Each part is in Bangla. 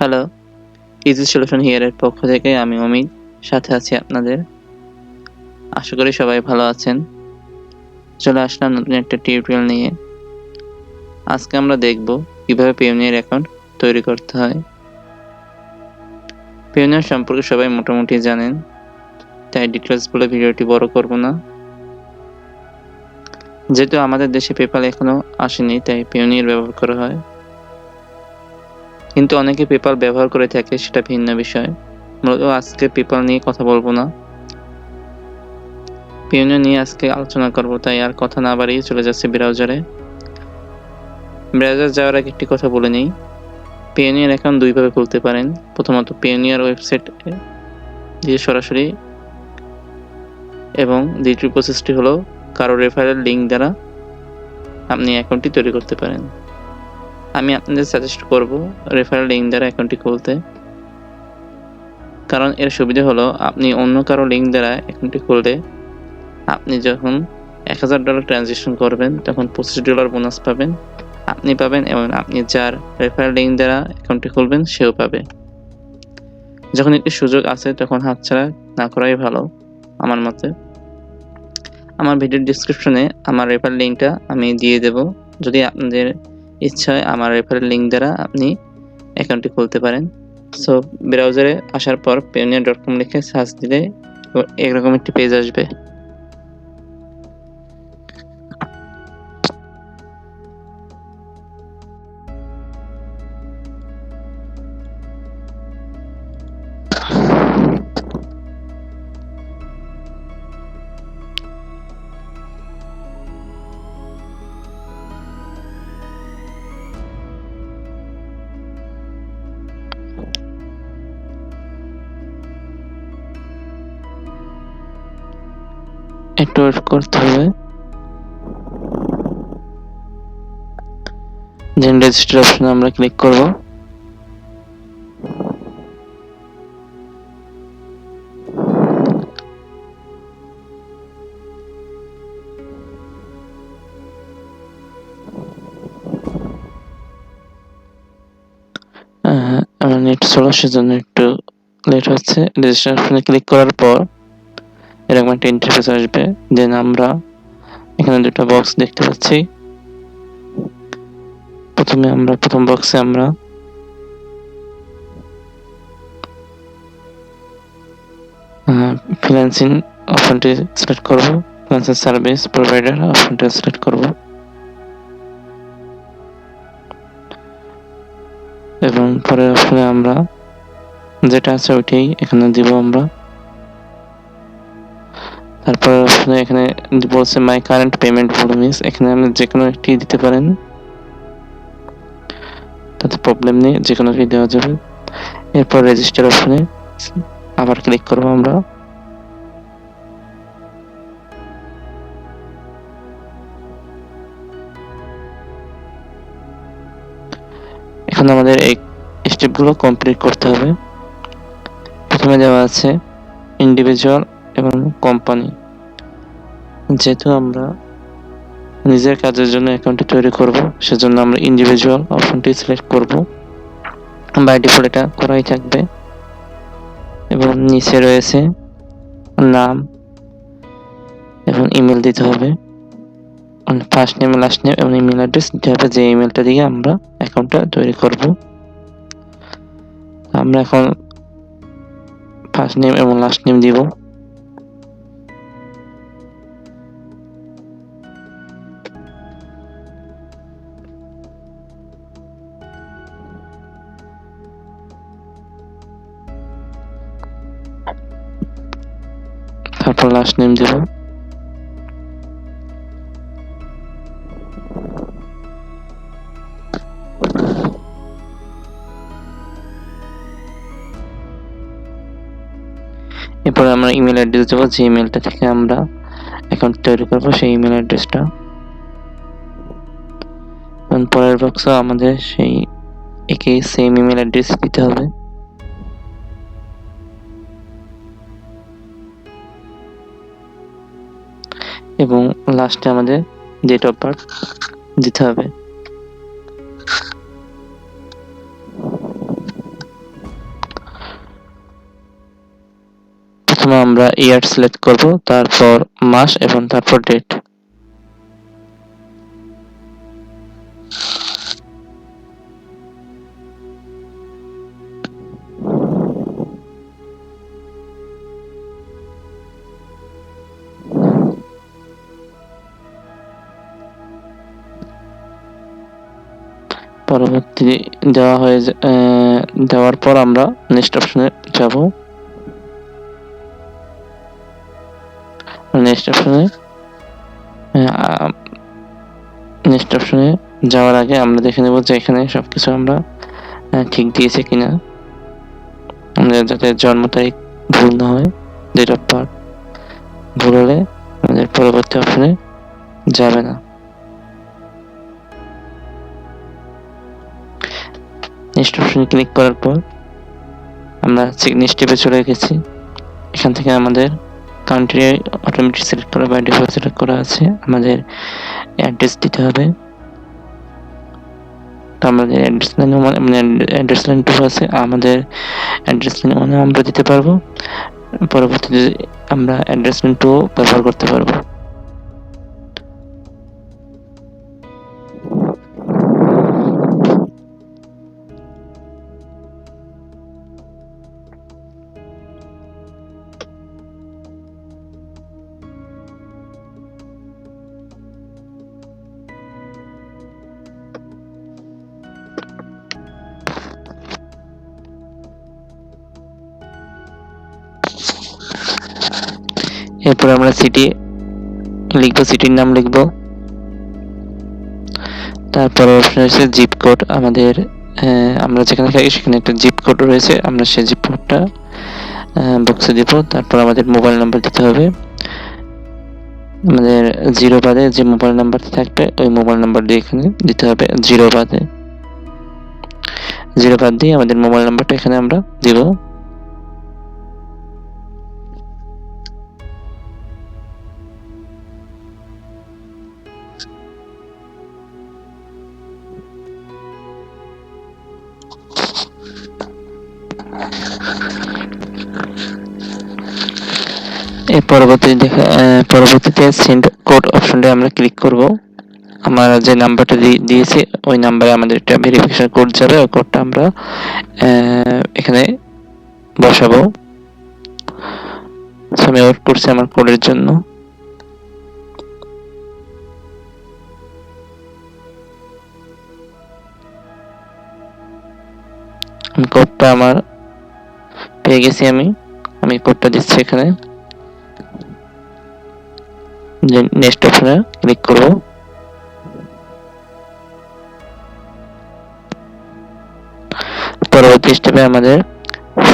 হ্যালো, ইজি সলিউশন হিয়ারের পক্ষ থেকে আমি অমিত সাথে আছি আপনাদের। আশা করি সবাই ভালো আছেন। চলে আসলাম নতুন একটা টিউটোরিয়াল নিয়ে। আজকে আমরা দেখব কিভাবে পেওনিয়ার অ্যাকাউন্ট তৈরি করতে হয়। পেওনিয়ার সম্পর্কে সবাই মোটামুটি জানেন, তাই ডিটেলস বলে ভিডিওটি বড় করব না। যেহেতু আমাদের দেশে পেপ্যাল এখনো আসেনি, তাই পেওনিয়ার ব্যবহার করা হয়। কিন্তু অনেকে পেপ্যাল ব্যবহার করে থাকে, সেটা ভিন্ন বিষয়। মূলত আজকে পেপ্যাল নিয়ে কথা বলবো না, পেওনিয়ার নিয়ে আজকে আলোচনা করব। তাই আর কথা না বাড়িয়ে চলে যাচ্ছে ব্রাউজারে। ব্রাউজার যাওয়ার আগে একটি কথা বলে নিই, পেওনিয়ার অ্যাকাউন্ট দুইভাবে খুলতে পারেন। প্রথমত পেওনিয়ার ওয়েবসাইট দিয়ে সরাসরি, এবং দ্বিতীয় প্রসেসটি হলো কারো রেফারেল লিঙ্ক দ্বারা আপনি অ্যাকাউন্টটি তৈরি করতে পারেন। আমি আপনাদের সাজেস্ট করব রেফারেল লিঙ্ক দ্বারা অ্যাকাউন্টটি খুলতে, কারণ এর সুবিধা হলো আপনি অন্য কারো লিঙ্ক দ্বারা অ্যাকাউন্টটি খুললে আপনি যখন $1000 ট্রানজ্যাকশন করবেন তখন $25 বোনাস পাবেন, আপনি পাবেন, এবং আপনি যার রেফারেল লিঙ্ক দ্বারা অ্যাকাউন্টটি খুলবেন সেও পাবে। যখন একটি সুযোগ আছে তখন হাতছাড়া না করাই ভালো আমার মতে। আমার ভিডিওর ডেসক্রিপশনে আমার রেফারেল লিঙ্কটা আমি দিয়ে দেব। যদি আপনাদের ইচ্ছা হয় আমার রেফারেল লিঙ্ক দ্বারা আপনি অ্যাকাউন্টটি খুলতে পারেন। সো ব্রাউজারে আসার পর payoneer.com লিখে সার্চ দিলে এরকম একটি পেজ আসবে। একটু ওয়েট করতে হবে। দেন রেজিস্টার অপশনে আমরা ক্লিক করব। আমার নেট স্লো, সেজন্য একটু লেট হচ্ছে। রেজিস্টার অপশনে ক্লিক করার পর এরকম একটা ইন্টারফেস আসবে। দেন আমরা এখানে দুটো বক্স দেখতে পাচ্ছি। প্রথম বক্সে আমরা ফ্রিল্যান্সিং অপশনটি সিলেক্ট করব, ফ্রিল্যান্সিং সার্ভিস প্রোভাইডার অপশনটি সিলেক্ট করব, এবং পরের অপশনে আমরা যেটা আছে ওইটাই এখানে দিব আমরা। তারপর অপশনে এখানে বলছে মাই কারেন্ট পেমেন্ট ভলিউম ইজ, এখানে আপনি যে কোনো একটি দিতে পারেন, তাতে প্রবলেম নেই, যে কোনো একটি দেওয়া যাবে। এরপর রেজিস্টার অপশনে আবার ক্লিক করব আমরা। এখন আমাদের এই স্টেপগুলো কমপ্লিট করতে হবে। প্রথমে দেওয়া আছে ইন্ডিভিজুয়াল এবং কোম্পানি। যেহেতু আমরা নিজের কাজের জন্য অ্যাকাউন্টটি তৈরি করব, সেজন্য আমরা ইন্ডিভিজুয়াল অপশনটি সিলেক্ট করব। বাই ডিফল্ট এটা করাই থাকবে। এবং নিচে রয়েছে নাম এবং ইমেল দিতে হবে, ফার্স্ট নেম, লাস্ট নেম এবং ইমেল অ্যাড্রেস দিতে হবে, যে ইমেলটা দিয়ে আমরা অ্যাকাউন্টটা তৈরি করব। আমরা এখন ফার্স্ট নেম এবং লাস্ট নেম দিব। তারপর লাস্ট নেম দেব। এরপর আমরা ইমেল অ্যাড্রেস দেবো, যে ইমেলটা থেকে আমরা অ্যাকাউন্ট তৈরি করব সেই ইমেল অ্যাড্রেসটা। পরের বক্সে আমাদের সেই একই সেম ইমেল অ্যাড্রেস দিতে হবে। এবং লাস্টে আমাদের ডেট অফ বার্থ দিতে হবে। আমরা ইয়ার সিলেক্ট করব, তারপর মাস এবং তারপর ডেট। পরবর্তী দেওয়ার পর আমরা নেক্সট অপশনে যাব। নেক্সট অপশনে যাওয়ার আগে আমরা দেখে নেব যে এখানে সবকিছু আমরা ঠিক দিয়েছে কিনা, যাতে জন্ম তারিখ ভুল না হয়, ডেট অফ বার্থ ভুল হলে আমাদের পরবর্তী অপশনে যাবে না। নেক্সট অপশনে ক্লিক করার পর আমরা নেক্সট স্টেপে চলে গেছি। এখান থেকে আমাদের কান্ট্রি অটোমেটিক সিলেক্ট করা বাই ডিফল্ট সিলেক্ট করা আছে, আমাদের অ্যাড্রেস দিতে হবে। তো আমাদের অ্যাড্রেস লাইন মানে অ্যাড্রেস লাইন 2 আছে, আমাদের অ্যাড্রেস লাইন 1 আমরা দিতে পারবো। পরবর্তীতে আমরা অ্যাড্রেস লাইন 2 ব্যবহার করতে পারবো। এরপর আমরা সিটি লিখবো, সিটির নাম লিখবো। তারপর অপশন হচ্ছে জিপ কোড। আমাদের আমরা যেখানে থাকি সেখানে একটা জিপ কোড রয়েছে, আমরা সেই জিপ কোডটা বক্সে দিব। তারপর আমাদের মোবাইল নাম্বার দিতে হবে, আমাদের 0 বাদে যে মোবাইল নাম্বারটা থাকবে ওই মোবাইল নাম্বার দিয়ে এখানে দিতে হবে। 0 বাদ দিয়ে আমাদের মোবাইল নাম্বারটা এখানে আমরা দিব। পরবর্তীতে সেন্ড কোড অপশনটা আমরা ক্লিক করব। আমরা যে নাম্বারটা দিয়েছি ওই নাম্বারে আমাদের একটা ভেরিফিকেশন কোড যাবে, ওই কোডটা আমরা এখানে বসাবো। আমি ওয়েট করছি আমার কোডের জন্য। কোডটা আমার পেয়ে গেছি, আমি কোডটা দিচ্ছি এখানে। নেক্সট অপশনে ক্লিক করব। পরবর্তী স্টেপে আমাদের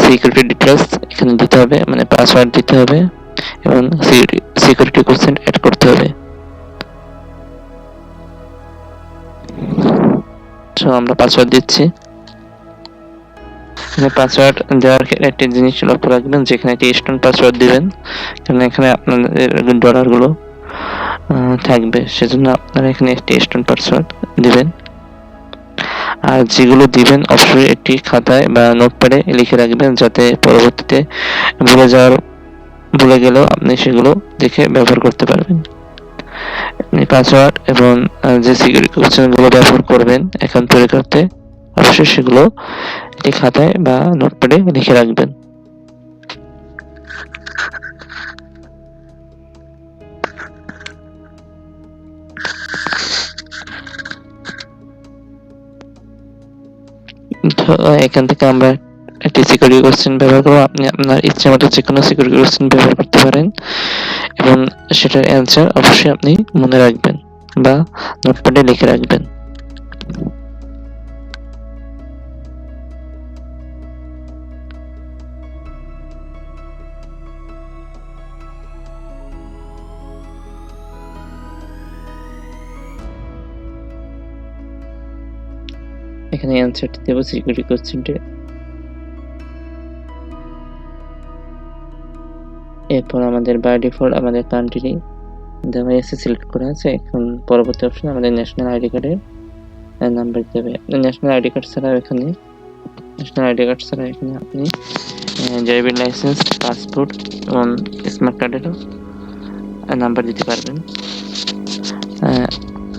সিকিউরিটি ডিটেইলস এখানে দিতে হবে, মানে পাসওয়ার্ড দিতে হবে এবং সিকিউরিটি কোশ্চেন অ্যাড করতে হবে। তো আমরা পাসওয়ার্ড দিচ্ছি। এখানে পাসওয়ার্ড দেওয়ার একটা জিনিস লক্ষ্য রাখবেন, যেখানে একটি স্টোন পাসওয়ার্ড দিবেন, কারণ এখানে আপনাদের ডলারগুলো থাকবে, সেজন্য আপনারা এখানে একটি স্টোন পাসওয়ার্ড দিবেন। আর যেগুলো দিবেন অবশ্যই একটি খাতায় বা নোটপ্যাডে লিখে রাখবেন, যাতে পরবর্তীতে ভুলে গেলেও আপনি সেগুলো দেখে ব্যবহার করতে পারবেন। আপনি পাসওয়ার্ড এবং যে সিকিউরিটি কোশ্চেনগুলো ব্যবহার করবেন অ্যাকাউন্ট তৈরি করতে, অবশ্যই সেগুলো একটি খাতায় বা নোটপ্যাডে লিখে রাখবেন। এখান থেকে আমরা একটি সিকিউরিটি কোশ্চেন ব্যবহার করব। আপনি আপনার ইচ্ছে মতো যে কোনো সিকিউরিটি কোশ্চেন ব্যবহার করতে পারেন এবং সেটার অ্যান্সার অবশ্যই আপনি মনে রাখবেন বা নোটপ্যাডে লিখে রাখবেন। এখানে অ্যান্সারটি দেব সিকিউরিটি কোশ্চেনটি। এরপর আমাদের বাই ডিফল্ট আমাদের কান্ট্রি দেওয়া আছে, সিলেক্ট করা আছে। এখন পরবর্তী অপশন আমাদের ন্যাশনাল আইডি কার্ডের নাম্বার দেবে। ন্যাশনাল আইডি কার্ড ছাড়া এখানে আপনি ড্রাইভিং লাইসেন্স, পাসপোর্ট এবং স্মার্ট কার্ডেরও নাম্বার দিতে পারবেন।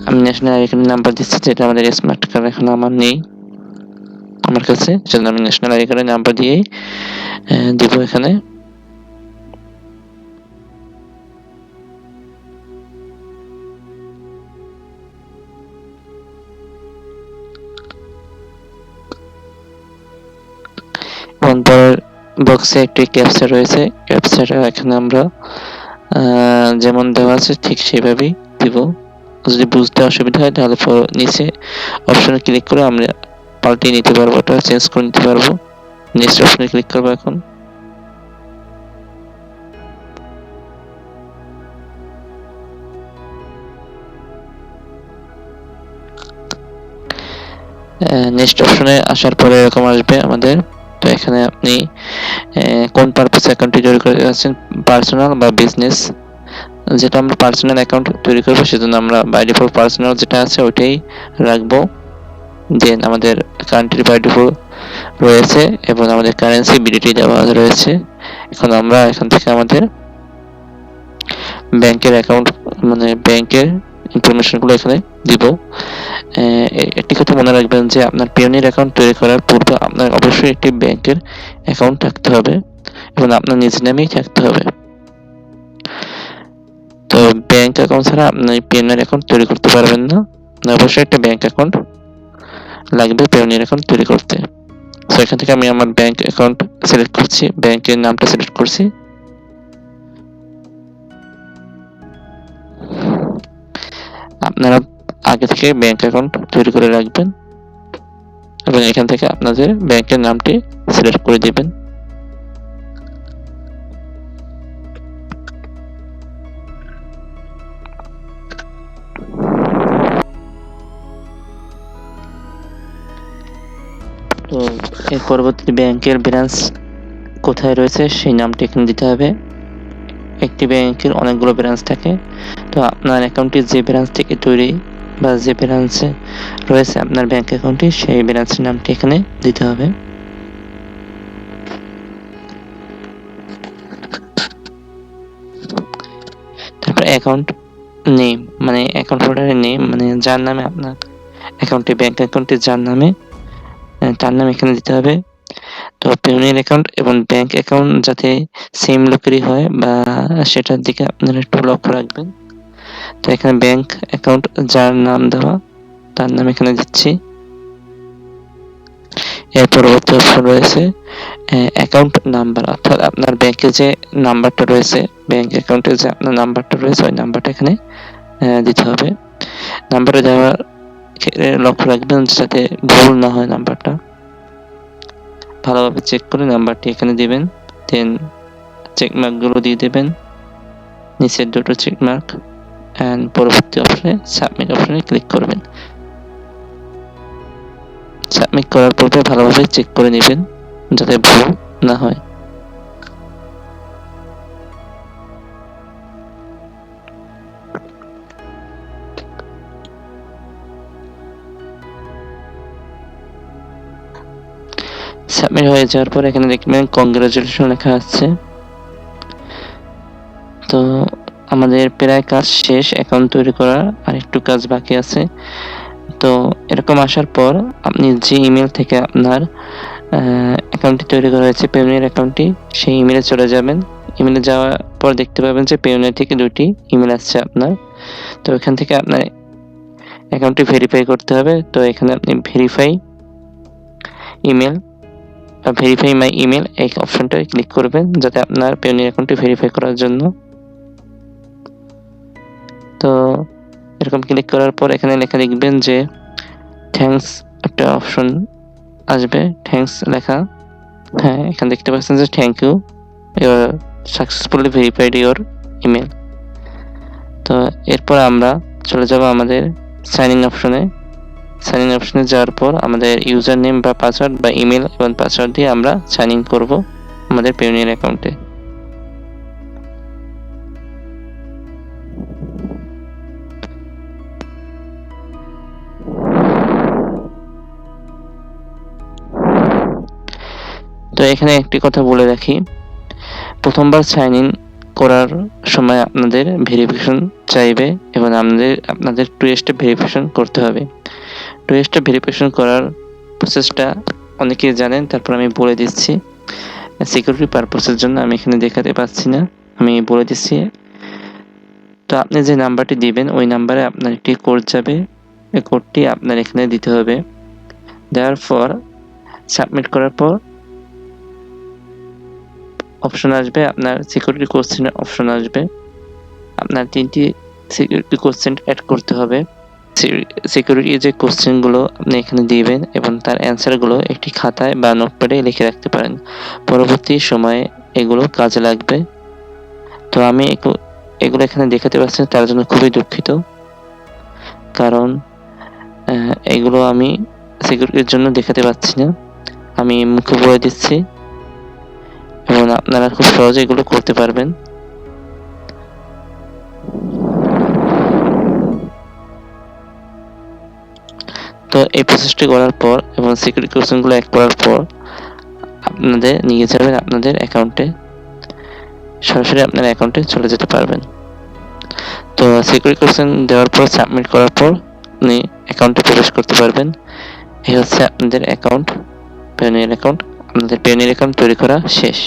আমি ন্যাশনাল আইডি কার্ডের নাম্বার দিচ্ছি, যেটা আমাদের স্মার্ট কার্ড এখন আমার নেই আমার কাছে, সেজন্য আমি ন্যাশনাল আইডি কার্ডের নাম্বার দিয়েই দিব এখানে। এবং পরের বক্সে একটি ক্যাপচা রয়েছে, ক্যাপচাটা এখানে আমরা যেমন দেওয়া আছে ঠিক সেভাবেই দিব। যদি বুঝতে অসুবিধা হয় তাহলে নিচে অপশনে ক্লিক করে আমরা পাল্টিয়ে নিতে পারবো, ওটা চেঞ্জ করে নিতে পারবো। নেক্সট অপশনে ক্লিক করবো এখন। নেক্সট অপশনে আসার পরে এরকম আসবে আমাদের। তো এখানে আপনি কোন পারপাস অ্যাকাউন্টটি তৈরি করে যাচ্ছেন, পার্সোনাল বা বিজনেস। যেটা আমরা পার্সোনাল অ্যাকাউন্ট তৈরি করবো সেজন্য আমরা বাই ডিফল্ট পার্সোনাল যেটা আছে ওইটাই রাখবো। দেন আমাদের কান্ট্রি বাই ডিফল্ট রয়েছে এবং আমাদের কারেন্সি বিডিটি দেওয়া রয়েছে। এখন আমরা এখান থেকে আমাদের ব্যাংকের অ্যাকাউন্ট মানে ব্যাংকের ইনফরমেশনগুলো এখানে দিব। একটি কথা মনে রাখবেন যে আপনার পেওনিয়ার অ্যাকাউন্ট তৈরি করার পূর্বে আপনার অবশ্যই একটি ব্যাংকের অ্যাকাউন্ট থাকতে হবে এবং আপনার নিজ নামেই থাকতে হবে। তো ব্যাংক অ্যাকাউন্ট ছাড়া আপনি পেওনিয়ার অ্যাকাউন্ট তৈরি করতে পারবেন না। অবশ্যই একটা ব্যাংক অ্যাকাউন্ট লাগবে পেওনিয়ার অ্যাকাউন্ট তৈরি করতে। তো এখান থেকে আমি আমার ব্যাংক অ্যাকাউন্ট সিলেক্ট করছি, ব্যাংকের নামটা সিলেক্ট করছি। আপনারা আগে থেকে ব্যাংক অ্যাকাউন্ট তৈরি করে রাখবেন এবং এখান থেকে আপনাদের ব্যাংকের নামটি সিলেক্ট করে দিবেন। তো এর পরবর্তী ব্যাংকের ব্রাঞ্চ কোথায় রয়েছে সেই নামটি এখানে দিতে হবে। একটি ব্যাংকের অনেকগুলো ব্রাঞ্চ থাকে, তো আপনার অ্যাকাউন্টটি যে ব্রাঞ্চ থেকে তৈরি বা যে ব্রাঞ্চে রয়েছে আপনার ব্যাংক অ্যাকাউন্টটি সেই ব্রাঞ্চের নামটি এখানে দিতে হবে। তারপর অ্যাকাউন্ট নেম মানে অ্যাকাউন্ট হোল্ডারের নেম মানে যার নামে আপনার অ্যাকাউন্টে ব্যাংক অ্যাকাউন্টে যার নামে তার নাম এখানে দিতে হবে। তো পেওনিয়ার অ্যাকাউন্ট এবং ব্যাংক অ্যাকাউন্ট যাতে সেম লোকেরই হয় বা সেটার দিকে আপনারা একটু লক্ষ্য রাখবেন। তো এখানে ব্যাংক অ্যাকাউন্ট যার নাম দেওয়া তার নাম এখানে দিচ্ছি। এর পরবর্তী অপশন রয়েছে অ্যাকাউন্ট নাম্বার, অর্থাৎ আপনার ব্যাংকে যে নাম্বারটা রয়েছে, ব্যাংক অ্যাকাউন্টে যে আপনার নাম্বারটা রয়েছে ওই নাম্বারটা এখানে দিতে হবে। নাম্বারটা দেওয়ার ক্ষেত্রে লক্ষ্য রাখবেন যাতে ভুল না হয়, নাম্বারটা ভালোভাবে চেক করে নাম্বারটি এখানে দিবেন। দেন চেকমার্কগুলো দিয়ে দেবেন, নিচের দুটো চেকমার্ক, অ্যান্ড পরবর্তী অপশনে সাবমিট অপশনে ক্লিক করবেন। সাবমিট করার পূর্বে ভালোভাবে চেক করে নেবেন যাতে ভুল না হয়। সাবমিট হয়ে যাওয়ার পর এখানে দেখবেন কংগ্রাচুলেশন লেখা আছে। তো আমাদের প্রায় কাজ শেষ, অ্যাকাউন্ট তৈরি করার আর একটু কাজ বাকি আছে। তো এরকম আসার পর আপনি যে ইমেল থেকে আপনার অ্যাকাউন্টটি তৈরি করা হয়েছে পেওনিয়ার অ্যাকাউন্টটি, সেই ইমেলে চলে যাবেন। ইমেলে যাওয়ার পর দেখতে পাবেন যে পেওনিয়ার থেকে 2টি ইমেল আসছে আপনার। তো এখান থেকে আপনার অ্যাকাউন্টটি ভেরিফাই করতে হবে। তো এখানে আপনি ভেরিফাই ইমেল বা ভেরিফাই মাই ইমেল এই অপশনটায় ক্লিক করবেন যাতে আপনার পেওনিয়ার অ্যাকাউন্টটি ভেরিফাই করার জন্য। তো এরকম ক্লিক করার পর এখানে লেখা লিখবেন যে থ্যাঙ্কস, একটা অপশন আসবে থ্যাঙ্কস লেখা। হ্যাঁ, এখানে দেখতে পাচ্ছেন যে thank you, your successfully verified your email. তো এরপর আমরা চলে যাব আমাদের সাইন ইন অপশনে। সাইন ইন অপশনে যাওয়ার পর আমাদের ইউজার নেম বা পাসওয়ার্ড বা ইমেল এবং পাসওয়ার্ড দিয়ে আমরা সাইন ইন করব আমাদের পেওনিয়ার অ্যাকাউন্টে। তো এখানে একটি কথা বলে রাখি, প্রথমবার সাইন ইন করার সময় আপনাদের ভেরিফিকেশন চাইবে এবং আপনাদের 2 স্টেপ ভেরিফিকেশন করতে হবে। 2 স্টেপ ভেরিফিকেশন করার প্রসেসটা অনেকেই জানেন, তারপর আমি বলে দিচ্ছি। সিকিউরিটি পারপসের জন্য আমি এখানে দেখাতে পাচ্ছি না, আমি বলে দিচ্ছি। তো আপনি যে নাম্বারটি দিবেন ওই নাম্বারে আপনার একটি কোড যাবে, এই কোডটি আপনার এখানে দিতে হবে। দেওয়ার পর সাবমিট করার পর অপশন আসবে, আপনার সিকিউরিটি কোশ্চেনের অপশন আসবে। আপনার 3টি সিকিউরিটি কোশ্চেন অ্যাড করতে হবে। সিকিউরিটি যে কোশ্চেনগুলো আপনি এখানে দিবেন এবং তার অ্যান্সারগুলো একটি খাতায় বা নোটপ্যাডে লিখে রাখতে পারেন, পরবর্তী সময়ে এগুলো কাজে লাগবে। তো আমি এগুলো এখানে দেখাতে পাচ্ছি না, তার জন্য খুবই দুঃখিত, কারণ এগুলো আমি সিকিউরিটির জন্য দেখাতে পাচ্ছি না। আমি মুখে বলে দিচ্ছি এবং আপনারা খুব সহজে এগুলো করতে পারবেন। তো এই প্রসেসটি করার পর এবং সিকিউরিটি কোশ্চেনগুলো অ্যাড করার পর আপনাদের নিয়ে যাবেন আপনাদের অ্যাকাউন্টে, সরাসরি আপনার অ্যাকাউন্টে চলে যেতে পারবেন। তো সিকিউরিটি কোশ্চেন দেওয়ার পর সাবমিট করার পর আপনি অ্যাকাউন্টে প্রবেশ করতে পারবেন। এই হচ্ছে আপনাদের অ্যাকাউন্ট, পেওনিয়ার অ্যাকাউন্ট। আপনাদের পেওনিয়ার অ্যাকাউন্ট তৈরি করা শেষ।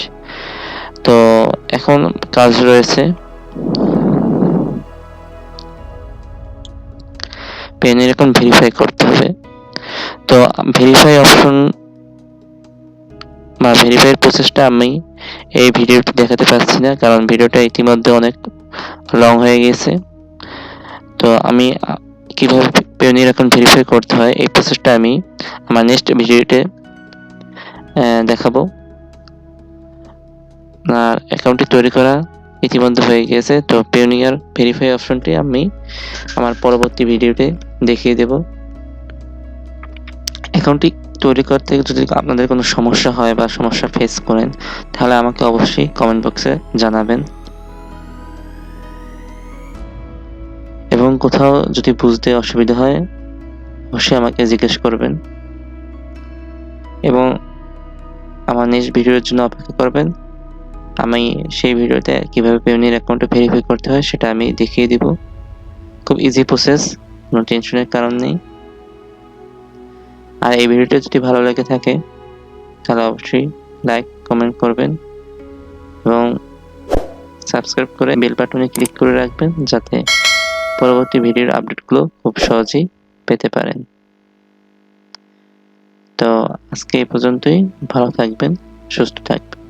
তো এখন কাজ রয়েছে পেওনিয়ার অ্যাকাউন্ট ভেরিফাই করতে হবে। তো ভেরিফাই অপশন বা ভেরিফাইয়ের প্রসেসটা আমি এই ভিডিওটি দেখাতে পাচ্ছি না, কারণ ভিডিওটা ইতিমধ্যে অনেক লং হয়ে গেছে। তো আমি কিভাবে পেওনিয়ার অ্যাকাউন্ট ভেরিফাই করতে হয় এই প্রসেসটা আমি আমার নেক্সট ভিডিওতে দেখাবো। আর অ্যাকাউন্টটি তৈরি করা ইতিমধ্যে হয়ে গেছে। তো পেওনিয়ার ভেরিফাই অপশনটি আমি আমার পরবর্তী ভিডিওতে দেখিয়ে দেব। অ্যাকাউন্টটি তৈরি করতে যদি আপনাদের কোনো সমস্যা হয় বা সমস্যা ফেস করেন, তাহলে আমাকে অবশ্যই কমেন্ট বক্সে জানাবেন এবং কোথাও যদি বুঝতে অসুবিধা হয় অবশ্যই আমাকে জিজ্ঞেস করবেন এবং আমার নেক্সট ভিডিওর জন্য অপেক্ষা করবেন। আমি সেই ভিডিওতে কিভাবে পেওনিয়ার অ্যাকাউন্টে ভেরিফাই করতে হয় সেটা আমি দেখিয়ে দিব। খুব ইজি প্রসেস, কোনো টেনশনের কারণ নেই। আর এই ভিডিওটা যদি ভালো লেগে থাকে তাহলে অবশ্যই লাইক কমেন্ট করবেন এবং সাবস্ক্রাইব করে বেল বাটনে ক্লিক করে রাখবেন, যাতে পরবর্তী ভিডিওর আপডেটগুলো খুব সহজেই পেতে পারেন। তো আজকে এই পর্যন্তই। ভালো থাকবেন, সুস্থ থাকবেন।